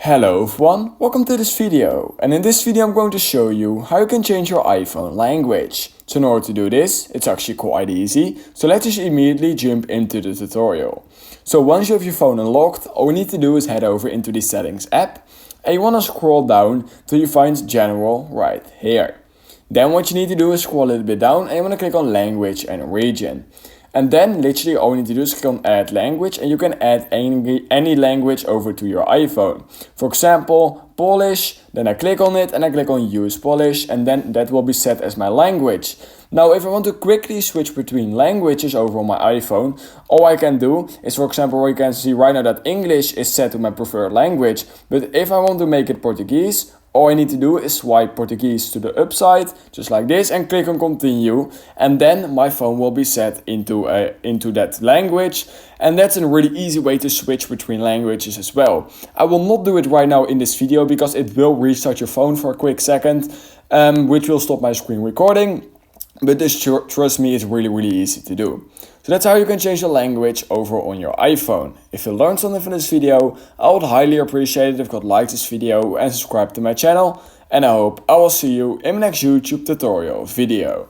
Hello everyone, welcome to this video, and in this video I'm going to show you how you can change your iPhone language. So in order to do this, it's actually quite easy, so let's just immediately jump into the tutorial. So once you have your phone unlocked, all you need to do is head over into the settings app, and you want to scroll down till you find general right here. Then what you need to do is scroll a little bit down and you want to click on language and region. And then literally all you need to do is click on add language and you can add any language over to your iPhone. For example, Polish, then I click on it and I click on use Polish and then that will be set as my language. Now if I want to quickly switch between languages over on my iPhone, all I can do is, for example, where you can see right now that English is set to my preferred language. But if I want to make it Portuguese, all I need to do is swipe Portuguese to the upside, just like this, and click on continue. And then my phone will be set into that language. And that's a really easy way to switch between languages as well. I will not do it right now in this video because it will restart your phone for a quick second, which will stop my screen recording. But this, trust me, is really easy to do. So that's how you can change the language over on your iPhone. If you learned something from this video, I would highly appreciate it if you could like this video and subscribe to my channel. And I hope I will see you in my next YouTube tutorial video.